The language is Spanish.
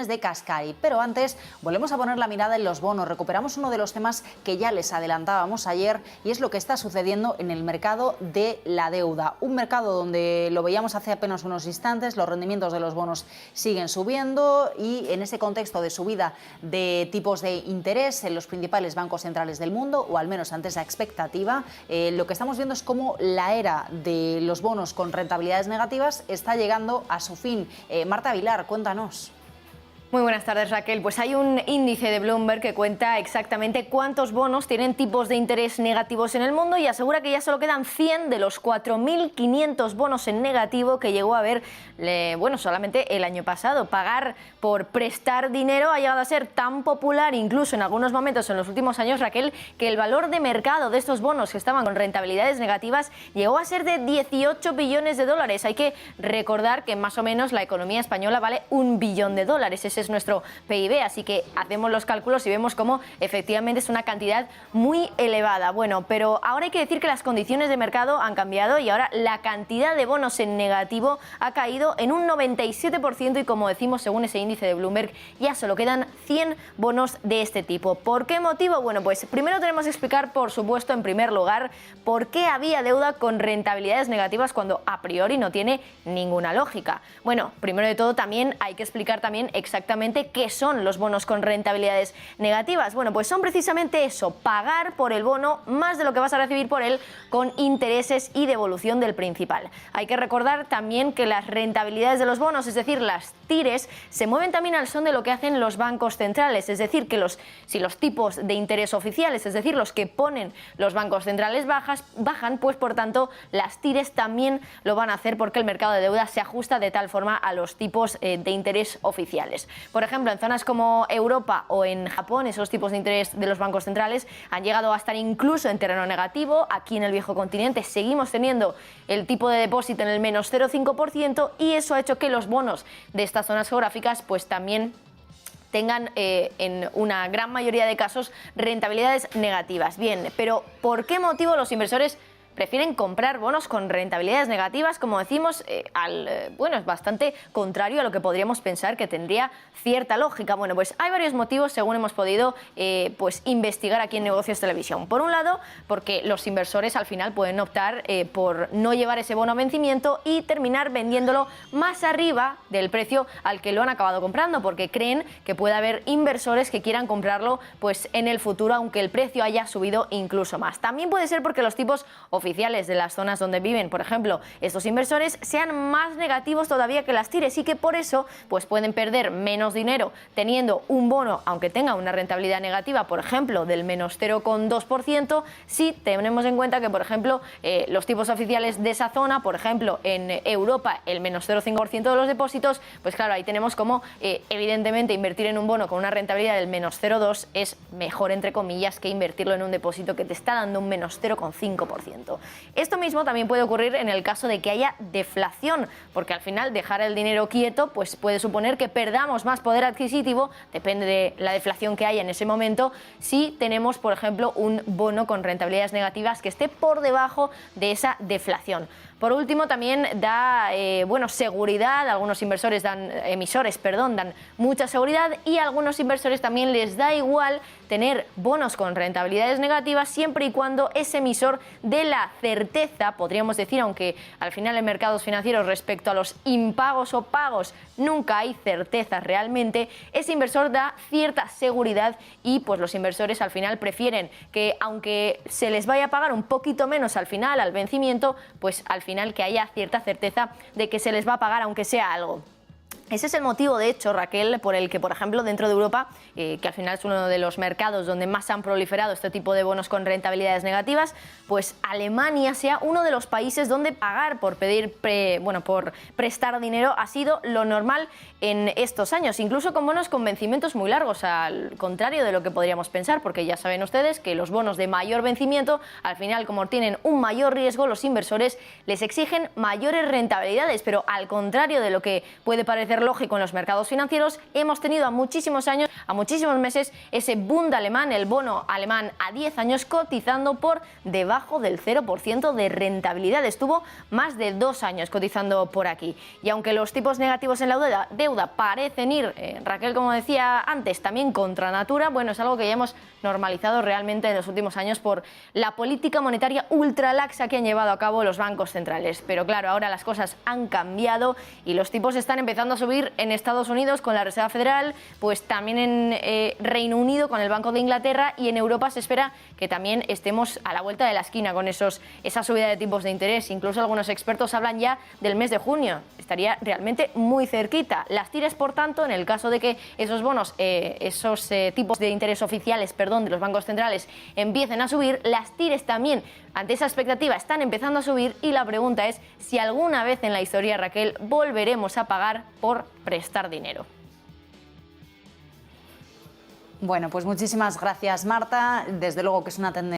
de Cascari. Pero antes volvemos a poner la mirada en los bonos. Recuperamos uno de los temas que ya les adelantábamos ayer y es lo que está sucediendo en el mercado de la deuda. Un mercado donde lo veíamos hace apenas unos instantes, los rendimientos de los bonos siguen subiendo y en ese contexto de subida de tipos de interés en los principales bancos centrales del mundo, o al menos ante esa expectativa, lo que estamos viendo es cómo la era de los bonos con rentabilidades negativas está llegando a su fin. Marta Vilar, cuéntanos. Muy buenas tardes, Raquel. Pues hay un índice de Bloomberg que cuenta exactamente cuántos bonos tienen tipos de interés negativos en el mundo y asegura que ya solo quedan 100 de los 4.500 bonos en negativo que llegó a haber, solamente el año pasado. Pagar por prestar dinero ha llegado a ser tan popular, incluso en algunos momentos en los últimos años, Raquel, que el valor de mercado de estos bonos que estaban con rentabilidades negativas llegó a ser de 18 billones de dólares. Hay que recordar que más o menos la economía española vale $1 billón. Ese es nuestro PIB, así que hacemos los cálculos y vemos cómo efectivamente es una cantidad muy elevada. Bueno, pero ahora hay que decir que las condiciones de mercado han cambiado y ahora la cantidad de bonos en negativo ha caído en un 97% y, como decimos, según ese índice de Bloomberg, ya solo quedan 100 bonos de este tipo. ¿Por qué motivo? Bueno, pues primero tenemos que explicar, por supuesto, en primer lugar, por qué había deuda con rentabilidades negativas cuando a priori no tiene ninguna lógica. Bueno, primero de todo también hay que explicar también exactamente qué son los bonos con rentabilidades negativas. Bueno, pues son precisamente eso, pagar por el bono más de lo que vas a recibir por él con intereses y devolución del principal. Hay que recordar también que las rentabilidades de los bonos, es decir, las TIRES, se mueven también al son de lo que hacen los bancos centrales, es decir, que si los tipos de interés oficiales, es decir, los que ponen los bancos centrales bajan, pues por tanto las TIRES también lo van a hacer porque el mercado de deuda se ajusta de tal forma a los tipos de interés oficiales. Por ejemplo, en zonas como Europa o en Japón, esos tipos de interés de los bancos centrales han llegado a estar incluso en terreno negativo. Aquí en el viejo continente seguimos teniendo el tipo de depósito en el menos 0,5% y eso ha hecho que los bonos de estas zonas geográficas pues también tengan en una gran mayoría de casos rentabilidades negativas. Bien, pero ¿por qué motivo los inversores prefieren comprar bonos con rentabilidades negativas? Como decimos, es bastante contrario a lo que podríamos pensar que tendría cierta lógica. Bueno, pues hay varios motivos según hemos podido investigar aquí en Negocios Televisión. Por un lado, porque los inversores al final pueden optar por no llevar ese bono a vencimiento y terminar vendiéndolo más arriba del precio al que lo han acabado comprando, porque creen que puede haber inversores que quieran comprarlo pues en el futuro, aunque el precio haya subido incluso más. También puede ser porque los tipos oficiales de las zonas donde viven, por ejemplo, estos inversores, sean más negativos todavía que las TIRES y que por eso pues pueden perder menos dinero teniendo un bono, aunque tenga una rentabilidad negativa, por ejemplo, del menos 0,2%, si tenemos en cuenta que, por ejemplo, los tipos oficiales de esa zona, por ejemplo, en Europa, el menos 0,5% de los depósitos, pues claro, ahí tenemos como, evidentemente, invertir en un bono con una rentabilidad del menos 0,2 es mejor, entre comillas, que invertirlo en un depósito que te está dando un menos 0,5%. Esto mismo también puede ocurrir en el caso de que haya deflación, porque al final dejar el dinero quieto pues puede suponer que perdamos más poder adquisitivo, depende de la deflación que haya en ese momento, si tenemos, por ejemplo, un bono con rentabilidades negativas que esté por debajo de esa deflación. Por último, también da seguridad, algunos emisores dan mucha seguridad y a algunos inversores también les da igual tener bonos con rentabilidades negativas siempre y cuando ese emisor dé la certeza, podríamos decir, aunque al final en mercados financieros respecto a los impagos o pagos nunca hay certeza realmente, ese inversor da cierta seguridad y pues los inversores al final prefieren que, aunque se les vaya a pagar un poquito menos al final, al vencimiento, pues al final que haya cierta certeza de que se les va a pagar aunque sea algo. Ese es el motivo, de hecho, Raquel, por el que, por ejemplo, dentro de Europa, que al final es uno de los mercados donde más han proliferado este tipo de bonos con rentabilidades negativas, pues Alemania sea uno de los países donde pagar por por prestar dinero ha sido lo normal en estos años, incluso con bonos con vencimientos muy largos, al contrario de lo que podríamos pensar, porque ya saben ustedes que los bonos de mayor vencimiento, al final, como tienen un mayor riesgo, los inversores les exigen mayores rentabilidades, pero al contrario de lo que puede parecer ser lógico en los mercados financieros, hemos tenido a muchísimos años, a muchísimos meses, ese Bund alemán, el bono alemán a 10 años cotizando por debajo del 0% de rentabilidad. Estuvo más de 2 años cotizando por aquí. Y aunque los tipos negativos en la deuda parecen ir, Raquel, como decía antes, también contra natura, bueno, es algo que ya hemos normalizado realmente en los últimos años por la política monetaria ultralaxa que han llevado a cabo los bancos centrales. Pero claro, ahora las cosas han cambiado y los tipos están empezando a subir en Estados Unidos con la Reserva Federal, pues también en Reino Unido con el Banco de Inglaterra, y en Europa se espera que también estemos a la vuelta de la esquina con esa subida de tipos de interés. Incluso algunos expertos hablan ya del mes de junio. Estaría realmente muy cerquita. Las TIRES, por tanto, en el caso de que esos bonos, esos tipos de interés oficiales, de los bancos centrales empiecen a subir, las TIRES también, ante esa expectativa, están empezando a subir, y la pregunta es si alguna vez en la historia, Raquel, volveremos a pagar por prestar dinero. Bueno, pues muchísimas gracias, Marta. Desde luego que es una tendencia